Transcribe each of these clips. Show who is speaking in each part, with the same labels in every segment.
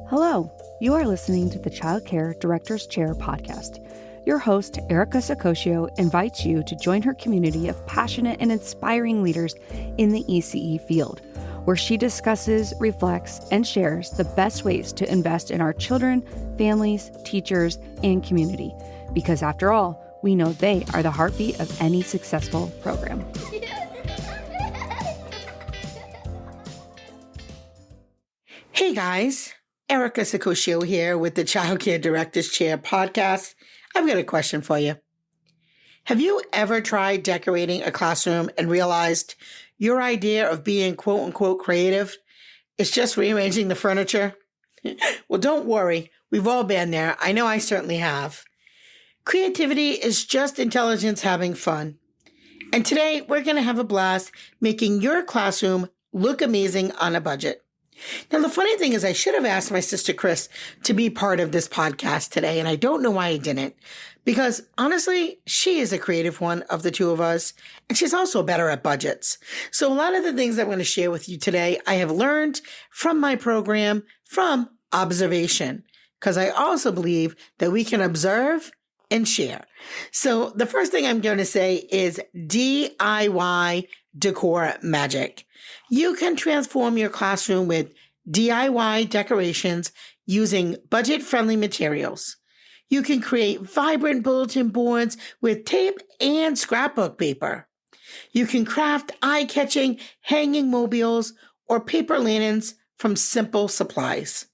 Speaker 1: Hello, you are listening to the Childcare Director's Chair podcast. Your host, Erica Saccoccio, invites you to join her community of passionate and inspiring leaders in the ECE field, where she discusses, reflects, and shares the best ways to invest in our children, families, teachers, and community. Because after all, we know they are the heartbeat of any successful program.
Speaker 2: Hey guys, Erica Saccoccio here with the Childcare Director's Chair podcast. I've got a question for you. Have you ever tried decorating a classroom and realized your idea of being quote unquote creative is just rearranging the furniture? Well, don't worry. We've all been there. I know I certainly have. Creativity is just intelligence having fun. And today we're going to have a blast making your classroom look amazing on a budget. Now, the funny thing is I should have asked my sister Chris to be part of this podcast today, and I don't know why I didn't. Because honestly, she is a creative one of the two of us, and she's also better at budgets. So a lot of the things I'm going to share with you today, I have learned from my program, from observation, because I also believe that we can observe and share. So the first thing I'm going to say is DIY decor magic. You can transform your classroom with DIY decorations using budget-friendly materials. You can create vibrant bulletin boards with tape and scrapbook paper. You can craft eye-catching hanging mobiles or paper lanterns from simple supplies.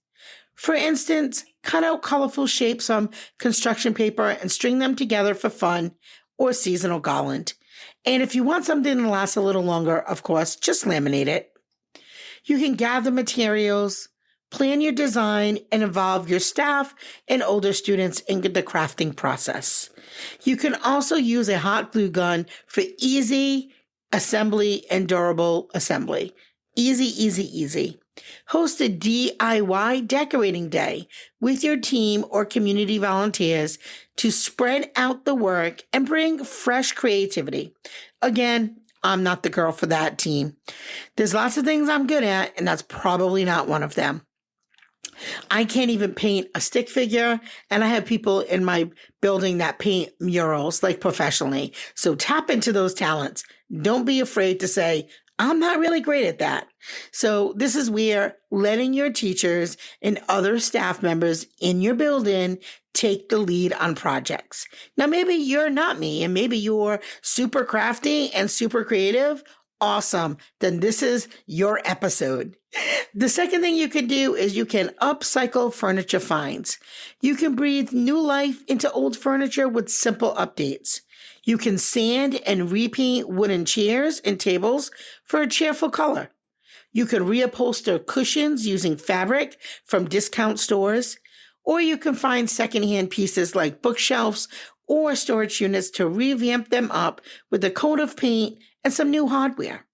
Speaker 2: For instance, cut out colorful shapes on construction paper and string them together for fun or seasonal garland. And if you want something to last a little longer, of course, just laminate it. You can gather materials, plan your design, and involve your staff and older students in the crafting process. You can also use a hot glue gun for easy assembly and durable assembly. Easy, easy, easy. Host a DIY decorating day with your team or community volunteers to spread out the work and bring fresh creativity. Again, I'm not the girl for that team. There's lots of things I'm good at, and that's probably not one of them. I can't even paint a stick figure, and I have people in my building that paint murals like professionally. So tap into those talents. Don't be afraid to say, I'm not really great at that. So this is where letting your teachers and other staff members in your building take the lead on projects. Now, maybe you're not me, and maybe you're super crafty and super creative. Awesome. Then this is your episode. The second thing you can do is you can upcycle furniture finds. You can breathe new life into old furniture with simple updates. You can sand and repaint wooden chairs and tables for a cheerful color. You can reupholster cushions using fabric from discount stores, or you can find secondhand pieces like bookshelves or storage units to revamp them up with a coat of paint and some new hardware.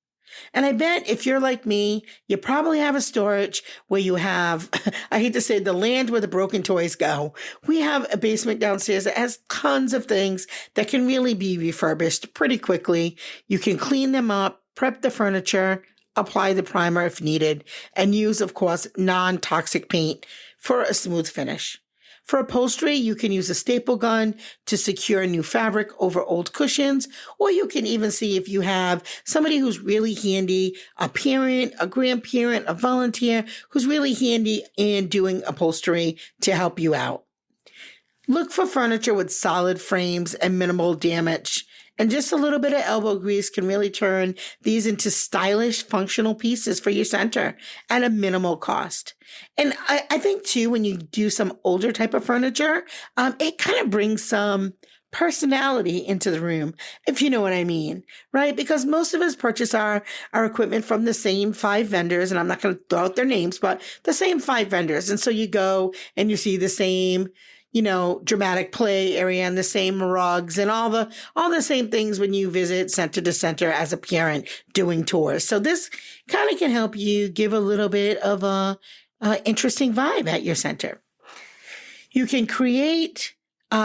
Speaker 2: And I bet if you're like me, you probably have a storage where you have, I hate to say, the land where the broken toys go. We have a basement downstairs that has tons of things that can really be refurbished pretty quickly. You can clean them up, prep the furniture, apply the primer if needed, and use, of course, non-toxic paint for a smooth finish. For upholstery, you can use a staple gun to secure new fabric over old cushions, or you can even see if you have somebody who's really handy, a parent, a grandparent, a volunteer who's really handy in doing upholstery to help you out. Look for furniture with solid frames and minimal damage. And just a little bit of elbow grease can really turn these into stylish, functional pieces for your center at a minimal cost. And I think, too, when you do some older type of furniture, it kind of brings some personality into the room, if you know what I mean, right? Because most of us purchase our equipment from the same 5 vendors, and I'm not going to throw out their names, but the same 5 vendors. And so you go and you see the same dramatic play area and the same rugs and all the same things when you visit center to center as a parent doing tours. So this kind of can help you give a little bit of a interesting vibe at your center. You can create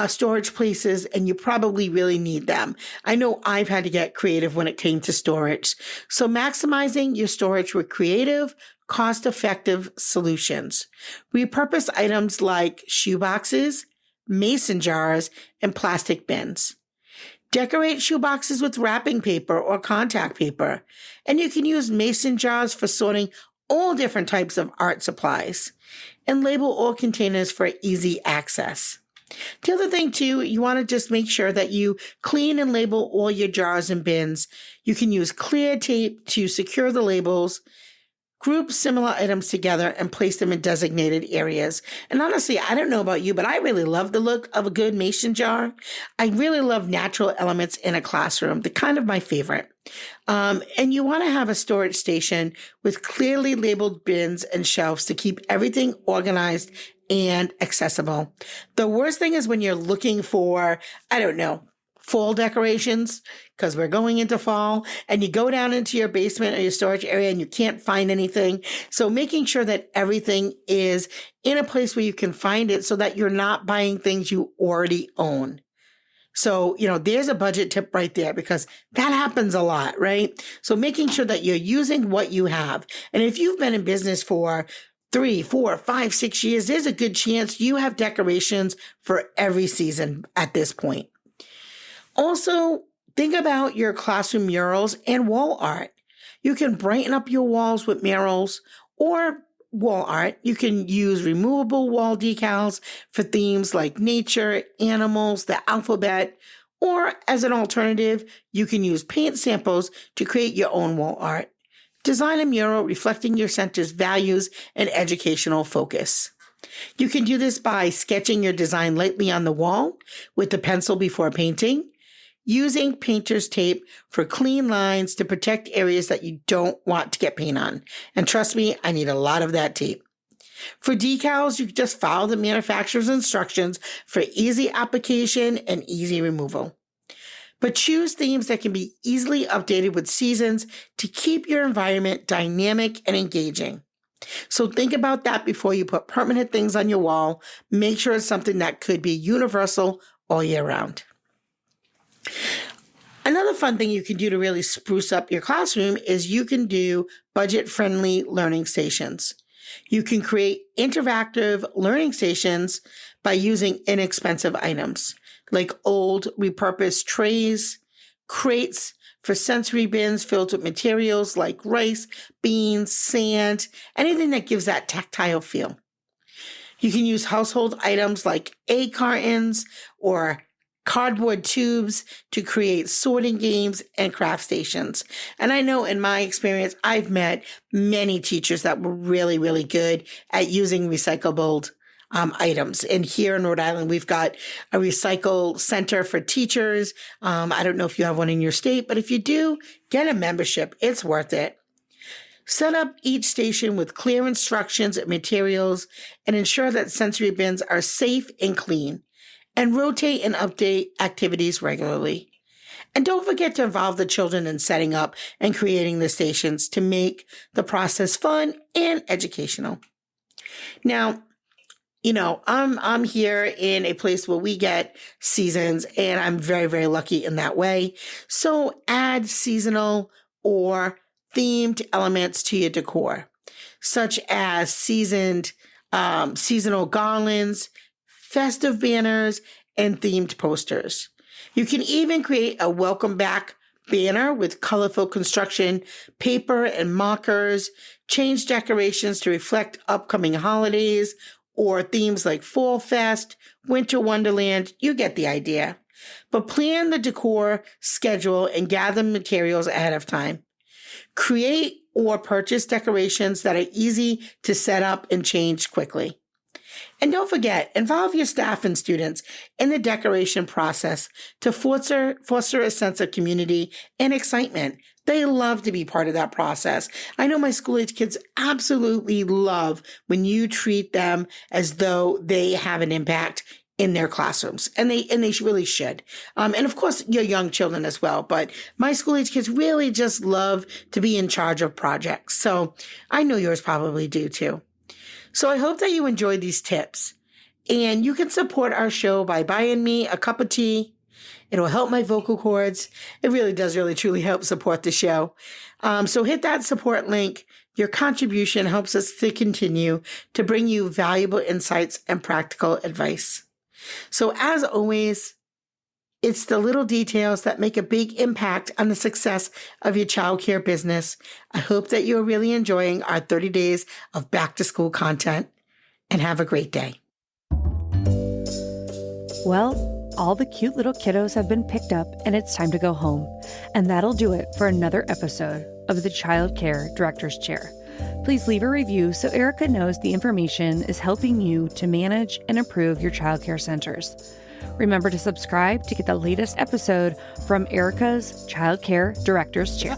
Speaker 2: storage places, and you probably really need them. I know I've had to get creative when it came to storage. So maximizing your storage with creative, cost-effective solutions. Repurpose items like shoe boxes, mason jars, and plastic bins. Decorate shoe boxes with wrapping paper or contact paper. And you can use mason jars for sorting all different types of art supplies. And label all containers for easy access. The other thing too, you want to just make sure that you clean and label all your jars and bins. You can use clear tape to secure the labels. Group similar items together and place them in designated areas. And honestly, I don't know about you, but I really love the look of a good mason jar. I really love natural elements in a classroom. They're kind of my favorite. And you want to have a storage station with clearly labeled bins and shelves to keep everything organized and accessible. The worst thing is when you're looking for, fall decorations, because we're going into fall, and you go down into your basement or your storage area and you can't find anything. So making sure that everything is in a place where you can find it so that you're not buying things you already own. So, there's a budget tip right there because that happens a lot, right? So making sure that you're using what you have. And if you've been in business for 3, 4, 5, 6 years, there's a good chance you have decorations for every season at this point. Also, think about your classroom murals and wall art. You can brighten up your walls with murals or wall art. You can use removable wall decals for themes like nature, animals, the alphabet, or as an alternative, you can use paint samples to create your own wall art. Design a mural reflecting your center's values and educational focus. You can do this by sketching your design lightly on the wall with the pencil before painting, using painter's tape for clean lines to protect areas that you don't want to get paint on. And trust me, I need a lot of that tape. For decals, you can just follow the manufacturer's instructions for easy application and easy removal. But choose themes that can be easily updated with seasons to keep your environment dynamic and engaging. So think about that before you put permanent things on your wall. Make sure it's something that could be universal all year round. Another fun thing you can do to really spruce up your classroom is you can do budget-friendly learning stations. You can create interactive learning stations by using inexpensive items like old repurposed trays, crates for sensory bins filled with materials like rice, beans, sand, anything that gives that tactile feel. You can use household items like egg cartons or cardboard tubes to create sorting games and craft stations. And I know in my experience, I've met many teachers that were really, really good at using recyclable items. And here in Rhode Island, we've got a recycle center for teachers. I don't know if you have one in your state, but if you do, get a membership. It's worth it. Set up each station with clear instructions and materials and ensure that sensory bins are safe and clean. And rotate and update activities regularly. And don't forget to involve the children in setting up and creating the stations to make the process fun and educational. Now, I'm here in a place where we get seasons, and I'm very, very lucky in that way. So add seasonal or themed elements to your decor, such as seasonal garlands, festive banners, and themed posters. You can even create a welcome back banner with colorful construction, paper and markers, change decorations to reflect upcoming holidays, or themes like Fall Fest, Winter Wonderland. You get the idea. But plan the decor schedule and gather materials ahead of time. Create or purchase decorations that are easy to set up and change quickly. And don't forget, involve your staff and students in the decoration process to foster a sense of community and excitement. They love to be part of that process. I know my school-age kids absolutely love when you treat them as though they have an impact in their classrooms, and they really should. And of course, your young children as well. But my school-age kids really just love to be in charge of projects. So I know yours probably do too. So I hope that you enjoyed these tips. And you can support our show by buying me a cup of tea. It'll help my vocal cords. It really does truly help support the show. So hit that support link. Your contribution helps us to continue to bring you valuable insights and practical advice. So as always, it's the little details that make a big impact on the success of your childcare business. I hope that you're really enjoying our 30 days of back to school content, and have a great day.
Speaker 1: Well, all the cute little kiddos have been picked up and it's time to go home. And that'll do it for another episode of the Childcare Director's Chair. Please leave a review so Erica knows the information is helping you to manage and improve your childcare centers. Remember to subscribe to get the latest episode from Erica's Childcare Director's Chair.